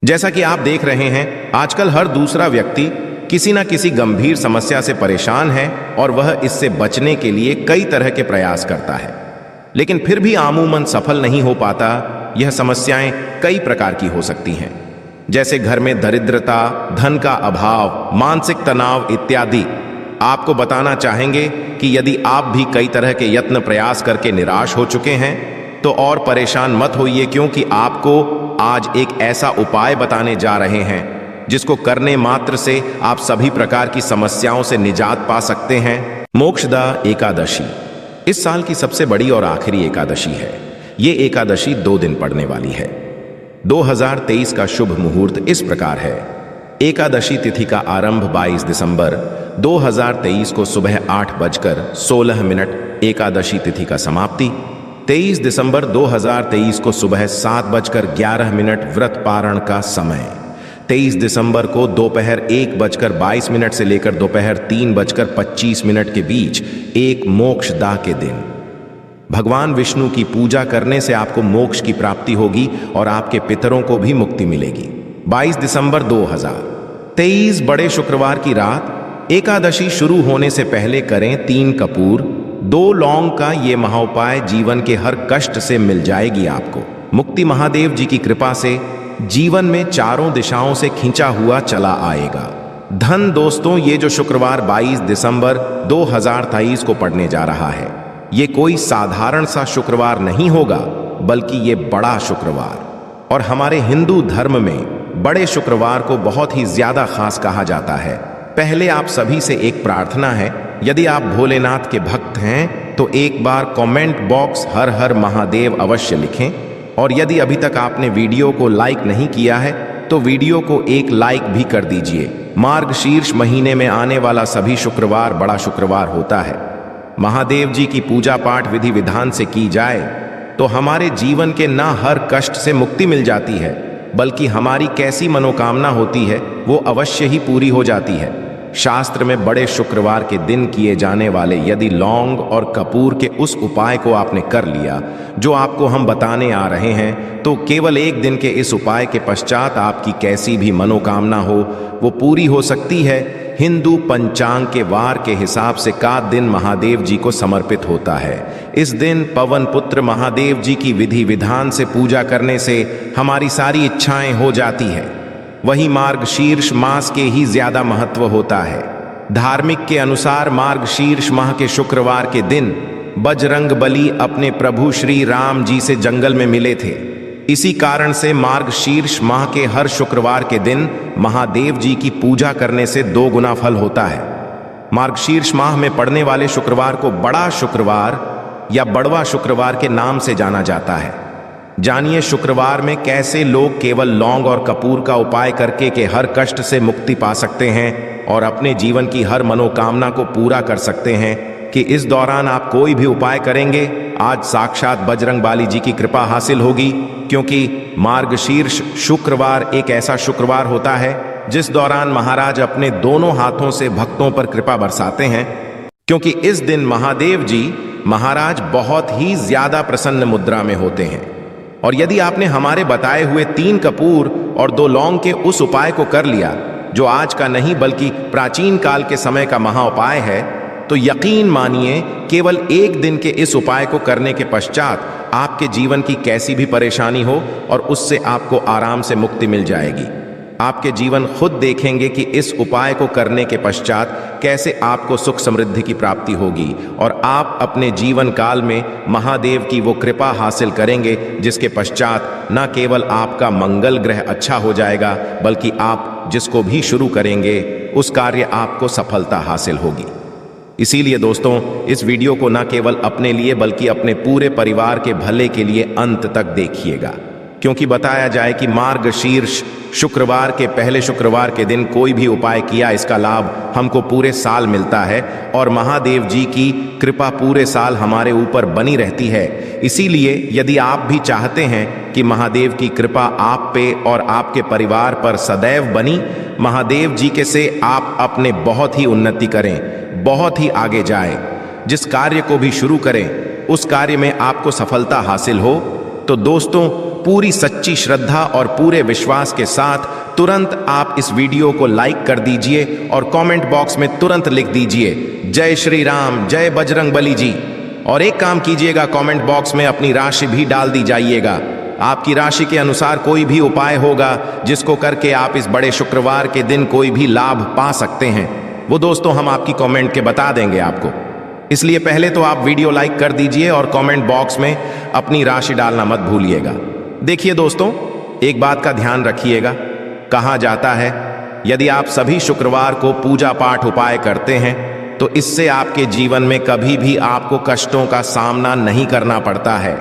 जैसा कि आप देख रहे हैं, आजकल हर दूसरा व्यक्ति किसी न किसी गंभीर समस्या से परेशान है और वह इससे बचने के लिए कई तरह के प्रयास करता है, लेकिन फिर भी अमूमन सफल नहीं हो पाता। यह समस्याएं कई प्रकार की हो सकती हैं, जैसे घर में दरिद्रता, धन का अभाव, मानसिक तनाव इत्यादि। आपको बताना चाहेंगे कि यदि आप भी कई तरह के यत्न प्रयास करके निराश हो चुके हैं तो और परेशान मत होइए, क्योंकि आपको आज एक ऐसा उपाय बताने जा रहे हैं जिसको करने मात्र से आप सभी प्रकार की समस्याओं से निजात पा सकते हैं। मोक्षदा एकादशी इस साल की सबसे बड़ी और आखिरी एकादशी है। ये एकादशी 2 दिन पड़ने वाली है। 2023 का शुभ मुहूर्त इस प्रकार है। एकादशी तिथि का आरंभ 22 दिसंबर 2023 को सुबह 8:16 एकादशी तिथि का समाप्ति 23 दिसंबर 2023 को सुबह 7:11 व्रत पारण का समय। 23 दिसंबर को दोपहर 1:22 से लेकर दोपहर 3:25 के बीच एक मोक्षदा के दिन। भगवान विष्णु की पूजा करने से आपको मोक्ष की प्राप्ति होगी और आपके पितरों को भी मुक्ति मिलेगी। 22 दिसंबर 2023 बड़े शुक्रवार की रात एकादशी शुरू होने से पहले करें 3 कपूर 2 लौंग का ये महाउपाय। जीवन के हर कष्ट से मिल जाएगी आपको मुक्ति। महादेव जी की कृपा से जीवन में चारों दिशाओं से खींचा हुआ चला आएगा धन। दोस्तों, ये जो शुक्रवार 22 दिसंबर 2023 को पड़ने जा रहा है, ये कोई साधारण सा शुक्रवार नहीं होगा, बल्कि ये बड़ा शुक्रवार। और हमारे हिंदू धर्म में बड़े शुक्रवार को बहुत ही ज्यादा खास कहा जाता है। पहले आप सभी से एक प्रार्थना है, यदि आप भोलेनाथ के भक्त हैं तो एक बार कमेंट बॉक्स हर हर महादेव अवश्य लिखें। और यदि अभी तक आपने वीडियो को लाइक नहीं किया है तो वीडियो को एक लाइक भी कर दीजिए। मार्गशीर्ष महीने में आने वाला सभी शुक्रवार बड़ा शुक्रवार होता है। महादेव जी की पूजा पाठ विधि विधान से की जाए तो हमारे जीवन के ना हर कष्ट से मुक्ति मिल जाती है, बल्कि हमारी कैसी मनोकामना होती है वो अवश्य ही पूरी हो जाती है। शास्त्र में बड़े शुक्रवार के दिन किए जाने वाले यदि लौंग और कपूर के उस उपाय को आपने कर लिया जो आपको हम बताने आ रहे हैं, तो केवल एक दिन के इस उपाय के पश्चात आपकी कैसी भी मनोकामना हो वो पूरी हो सकती है। हिंदू पंचांग के वार के हिसाब से का दिन महादेव जी को समर्पित होता है। इस दिन पवन पुत्र महादेव जी की विधि विधान से पूजा करने से हमारी सारी इच्छाएं हो जाती है। वही मार्गशीर्ष मास के ही ज्यादा महत्व होता है। धार्मिक के अनुसार मार्गशीर्ष माह के शुक्रवार के दिन बजरंग बली अपने प्रभु श्री राम जी से जंगल में मिले थे। इसी कारण से मार्गशीर्ष माह के हर शुक्रवार के दिन महादेव जी की पूजा करने से 2 गुना फल होता है। मार्गशीर्ष माह में पड़ने वाले शुक्रवार को बड़ा शुक्रवार या बड़वा शुक्रवार के नाम से जाना जाता है। जानिए शुक्रवार में कैसे लोग केवल लौंग और कपूर का उपाय करके के हर कष्ट से मुक्ति पा सकते हैं और अपने जीवन की हर मनोकामना को पूरा कर सकते हैं। कि इस दौरान आप कोई भी उपाय करेंगे, आज साक्षात बजरंग बाली जी की कृपा हासिल होगी, क्योंकि मार्गशीर्ष शुक्रवार एक ऐसा शुक्रवार होता है जिस दौरान महाराज अपने दोनों हाथों से भक्तों पर कृपा बरसाते हैं। क्योंकि इस दिन महादेव जी महाराज बहुत ही ज्यादा प्रसन्न मुद्रा में होते हैं। और यदि आपने हमारे बताए हुए 3 कपूर और 2 लौंग के उस उपाय को कर लिया, जो आज का नहीं बल्कि प्राचीन काल के समय का महाउपाय है, तो यकीन मानिए केवल एक दिन के इस उपाय को करने के पश्चात आपके जीवन की कैसी भी परेशानी हो और उससे आपको आराम से मुक्ति मिल जाएगी। आपके जीवन खुद देखेंगे कि इस उपाय को करने के पश्चात कैसे आपको सुख समृद्धि की प्राप्ति होगी और आप अपने जीवन काल में महादेव की वो कृपा हासिल करेंगे, जिसके पश्चात न केवल आपका मंगल ग्रह अच्छा हो जाएगा, बल्कि आप जिसको भी शुरू करेंगे उस कार्य आपको सफलता हासिल होगी। इसीलिए दोस्तों, इस वीडियो को न केवल अपने लिए बल्कि अपने पूरे परिवार के भले के लिए अंत तक देखिएगा, क्योंकि बताया जाए कि मार्गशीर्ष शुक्रवार के पहले शुक्रवार के दिन कोई भी उपाय किया, इसका लाभ हमको पूरे साल मिलता है और महादेव जी की कृपा पूरे साल हमारे ऊपर बनी रहती है। इसीलिए यदि आप भी चाहते हैं कि महादेव की कृपा आप पे और आपके परिवार पर सदैव बनी, महादेव जी के से आप अपने बहुत ही उन्नति करें, बहुत ही आगे जाए, जिस कार्य को भी शुरू करें उस कार्य में आपको सफलता हासिल हो, तो दोस्तों पूरी सच्ची श्रद्धा और पूरे विश्वास के साथ तुरंत आप इस वीडियो को लाइक कर दीजिए और कमेंट बॉक्स में तुरंत लिख दीजिए जय श्री राम, जय बजरंग बली जी। और एक काम कीजिएगा, कमेंट बॉक्स में अपनी राशि भी डाल दी जाइएगा। आपकी राशि के अनुसार कोई भी उपाय होगा जिसको करके आप इस बड़े शुक्रवार के दिन कोई भी लाभ पा सकते हैं, वो दोस्तों हम आपकी कमेंट के बता देंगे आपको। इसलिए पहले तो आप वीडियो लाइक कर दीजिए और कमेंट बॉक्स में अपनी राशि डालना मत भूलिएगा। देखिए दोस्तों, एक बात का ध्यान रखिएगा, कहा जाता है यदि आप सभी शुक्रवार को पूजा पाठ उपाय करते हैं तो इससे आपके जीवन में कभी भी आपको कष्टों का सामना नहीं करना पड़ता है,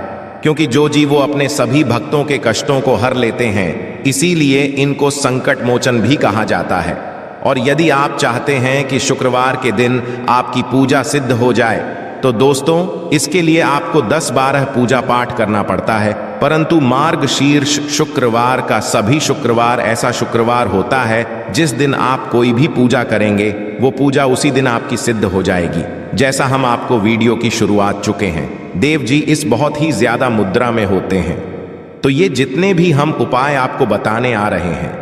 क्योंकि जो जी वो अपने सभी भक्तों के कष्टों को हर लेते हैं, इसीलिए इनको संकट मोचन भी कहा जाता है। और यदि आप चाहते हैं कि शुक्रवार के दिन आपकी पूजा सिद्ध हो जाए तो दोस्तों इसके लिए आपको 10-12 पूजा पाठ करना पड़ता है, परंतु मार्गशीर्ष शुक्रवार का सभी शुक्रवार ऐसा शुक्रवार होता है जिस दिन आप कोई भी पूजा करेंगे वो पूजा उसी दिन आपकी सिद्ध हो जाएगी। जैसा हम आपको वीडियो की शुरुआत चुके हैं, देव जी इस बहुत ही ज्यादा मुद्रा में होते हैं, तो ये जितने भी हम उपाय आपको बताने आ रहे हैं,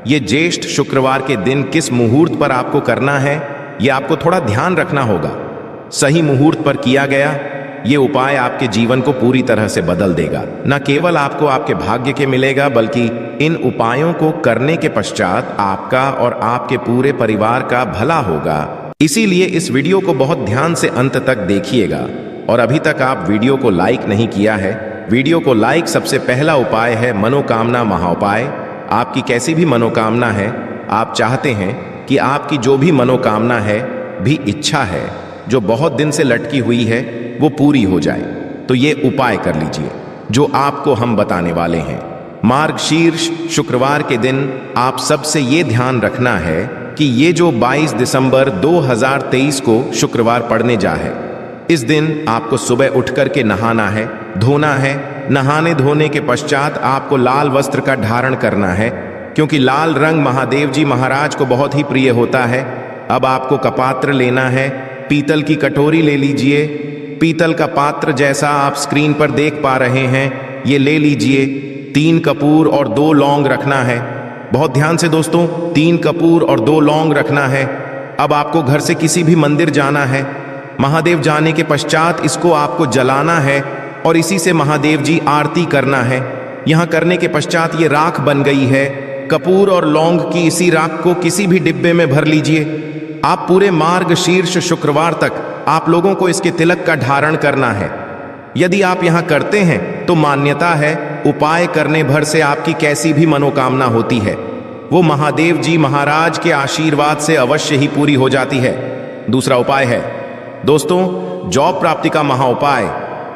ये ज्येष्ठ शुक्रवार के दिन किस मुहूर्त पर आपको करना है ये आपको थोड़ा ध्यान रखना होगा। सही मुहूर्त पर किया गया ये उपाय आपके जीवन को पूरी तरह से बदल देगा। न केवल आपको आपके भाग्य के मिलेगा, बल्कि इन उपायों को करने के पश्चात आपका और आपके पूरे परिवार का भला होगा। इसीलिए इस वीडियो को बहुत ध्यान से अंत तक देखिएगा। और अभी तक आप वीडियो को लाइक नहीं किया है, वीडियो को लाइक। सबसे पहला उपाय है मनोकामना महाउपाय। आपकी कैसी भी मनोकामना है, आप चाहते हैं कि आपकी जो भी मनोकामना है, भी इच्छा है जो बहुत दिन से लटकी हुई है, वो पूरी हो जाए, तो ये उपाय कर लीजिए जो आपको हम बताने वाले हैं। मार्गशीर्ष शुक्रवार के दिन आप सबसे ये ध्यान रखना है कि ये जो 22 दिसंबर 2023 को शुक्रवार पड़ने जा है, इस दिन आपको सुबह उठ करके नहाना है, धोना है। नहाने धोने के पश्चात आपको लाल वस्त्र का धारण करना है, क्योंकि लाल रंग महादेव जी महाराज को बहुत ही प्रिय होता है। अब आपको कपात्र लेना है, पीतल की कटोरी ले लीजिए। पीतल का पात्र जैसा आप स्क्रीन पर देख पा रहे हैं, ये ले लीजिए। 3 कपूर और 2 लौंग रखना है। बहुत ध्यान से दोस्तों, 3 कपूर और 2 लौंग रखना है। अब आपको घर से किसी भी मंदिर जाना है, महादेव जाने के पश्चात इसको आपको जलाना है और इसी से महादेव जी आरती करना है। यहाँ करने के पश्चात ये राख बन गई है। कपूर और लौंग की इसी राख को किसी भी डिब्बे में भर लीजिए। आप पूरे मार्गशीर्ष शुक्रवार तक आप लोगों को इसके तिलक का धारण करना है। यदि आप यहाँ करते हैं तो मान्यता है उपाय करने भर से आपकी कैसी भी मनोकामना होती है, वो महादेव जी महाराज के आशीर्वाद से अवश्य ही पूरी हो जाती है। दूसरा उपाय है दोस्तों जॉब प्राप्ति का महाउपाय।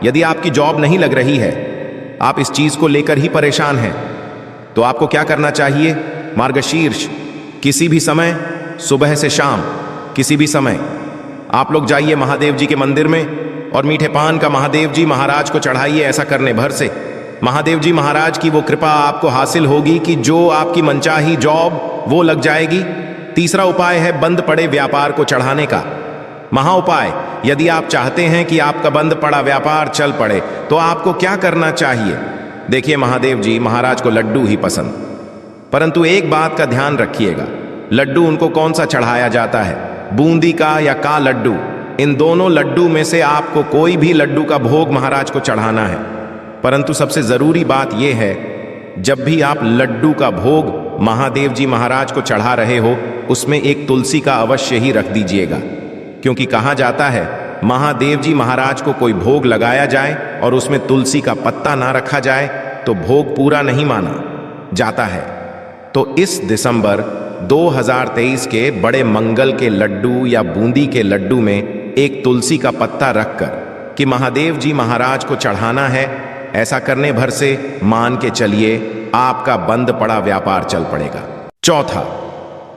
यदि आपकी जॉब नहीं लग रही है, आप इस चीज को लेकर ही परेशान हैं, तो आपको क्या करना चाहिए? मार्गशीर्ष किसी भी समय, सुबह से शाम, किसी भी समय आप लोग जाइए महादेव जी के मंदिर में और मीठे पान का महादेव जी महाराज को चढ़ाइए। ऐसा करने भर से महादेव जी महाराज की वो कृपा आपको हासिल होगी कि जो आपकी मनचाही जॉब वो लग जाएगी। तीसरा उपाय है बंद पड़े व्यापार को चढ़ाने का महाउपाय। यदि आप चाहते हैं कि आपका बंद पड़ा व्यापार चल पड़े तो आपको क्या करना चाहिए? देखिए, महादेव जी महाराज को लड्डू ही पसंद, परंतु एक बात का ध्यान रखिएगा, लड्डू उनको कौन सा चढ़ाया जाता है, बूंदी का या का लड्डू? इन दोनों लड्डू में से आपको कोई भी लड्डू का भोग महाराज को चढ़ाना है। परंतु सबसे जरूरी बात यह है, जब भी आप लड्डू का भोग महादेव जी महाराज को चढ़ा रहे हो, उसमें एक तुलसी का अवश्य ही रख दीजिएगा, क्योंकि कहा जाता है महादेव जी महाराज को कोई भोग लगाया जाए और उसमें तुलसी का पत्ता ना रखा जाए तो भोग पूरा नहीं माना जाता है। तो इस दिसंबर 2023 के बड़े मंगल के लड्डू या बूंदी के लड्डू में एक तुलसी का पत्ता रखकर कि महादेव जी महाराज को चढ़ाना है। ऐसा करने भर से मान के चलिए आपका बंद पड़ा व्यापार चल पड़ेगा। चौथा,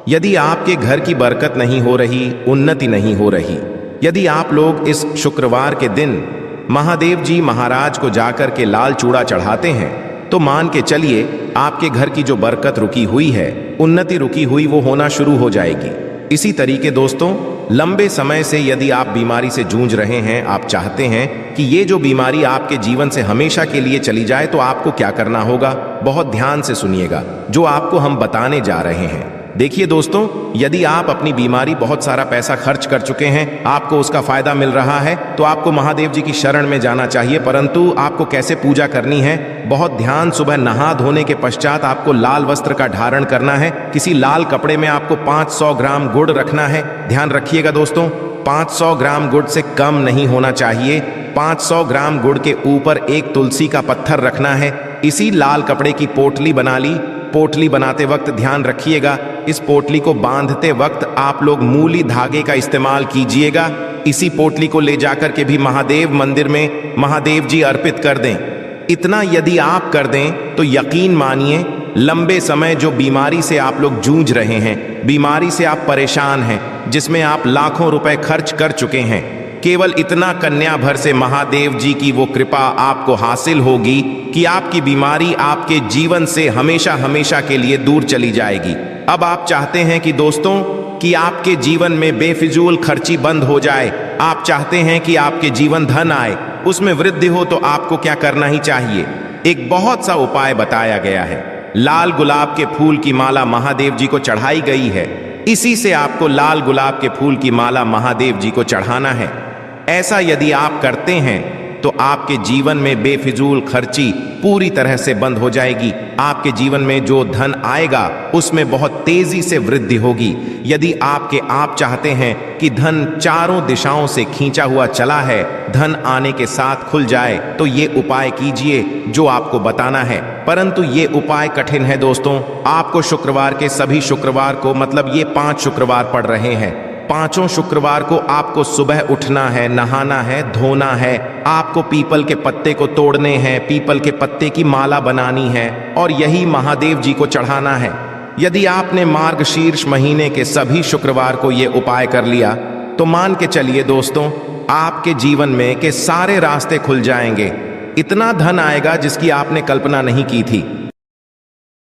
यदि आपके घर की बरकत नहीं हो रही, उन्नति नहीं हो रही, यदि आप लोग इस शुक्रवार के दिन महादेव जी महाराज को जाकर के लाल चूड़ा चढ़ाते हैं तो मान के चलिए आपके घर की जो बरकत रुकी हुई है, उन्नति रुकी हुई, वो होना शुरू हो जाएगी। इसी तरीके दोस्तों लंबे समय से यदि आप बीमारी से जूझ रहे हैं, आप चाहते हैं कि ये जो बीमारी आपके जीवन से हमेशा के लिए चली जाए, तो आपको क्या करना होगा? बहुत ध्यान से सुनिएगा जो आपको हम बताने जा रहे हैं। देखिए दोस्तों, यदि आप अपनी बीमारी बहुत सारा पैसा खर्च कर चुके हैं, आपको उसका फायदा मिल रहा है, तो आपको महादेव जी की शरण में जाना चाहिए। परंतु आपको कैसे पूजा करनी है? बहुत ध्यान, सुबह नहा धोने के पश्चात आपको लाल वस्त्र का धारण करना है। किसी लाल कपड़े में आपको 500 ग्राम गुड़ रखना है। ध्यान रखिएगा दोस्तों, 500 ग्राम गुड़ से कम नहीं होना चाहिए। 500 ग्राम गुड़ के ऊपर एक तुलसी का पत्थर रखना है। इसी लाल कपड़े की पोटली बना ली। पोटली बनाते वक्त ध्यान रखिएगा, इस पोटली को बांधते वक्त आप लोग मूली धागे का इस्तेमाल कीजिएगा। इसी पोटली को ले जाकर के भी महादेव मंदिर में महादेव जी अर्पित कर दें। इतना यदि आप कर दें तो यकीन मानिए, लंबे समय जो बीमारी से आप लोग जूझ रहे हैं, बीमारी से आप परेशान हैं, जिसमें आप लाखों रुपए खर्च कर चुके हैं, केवल इतना कन्या भर से महादेव जी की वो कृपा आपको हासिल होगी कि आपकी बीमारी आपके जीवन से हमेशा हमेशा के लिए दूर चली जाएगी। अब आप चाहते हैं कि दोस्तों कि आपके जीवन में बेफिजूल खर्ची बंद हो जाए। आप चाहते हैं कि आपके जीवन धन आए, उसमें वृद्धि हो, तो आपको क्या करना ही चाहिए? एक बहुत सा उपाय बताया गया है। लाल गुलाब के फूल की माला महादेव जी को चढ़ाई गई है। इसी से आपको लाल गुलाब के फूल की माला महादेव जी को चढ़ाना है। ऐसा यदि आप करते हैं तो आपके जीवन में बेफिजूल खर्ची पूरी तरह से बंद हो जाएगी। आपके जीवन में जो धन आएगा उसमें बहुत तेजी से वृद्धि होगी। यदि आप चाहते हैं कि धन चारों दिशाओं से खींचा हुआ चला है, धन आने के साथ खुल जाए, तो ये उपाय कीजिए जो आपको बताना है। परंतु ये उपाय कठिन है दोस्तों। आपको शुक्रवार के सभी शुक्रवार को, मतलब ये 5 शुक्रवार पड़ रहे हैं, 5 शुक्रवार को आपको सुबह उठना है, नहाना है, धोना है। आपको पीपल के पत्ते को तोड़ने हैं, पीपल के पत्ते की माला बनानी है और यही महादेव जी को चढ़ाना है। यदि आपने मार्गशीर्ष महीने के सभी शुक्रवार को ये उपाय कर लिया तो मान के चलिए दोस्तों, आपके जीवन में के सारे रास्ते खुल जाएंगे। इतना धन आएगा जिसकी आपने कल्पना नहीं की थी।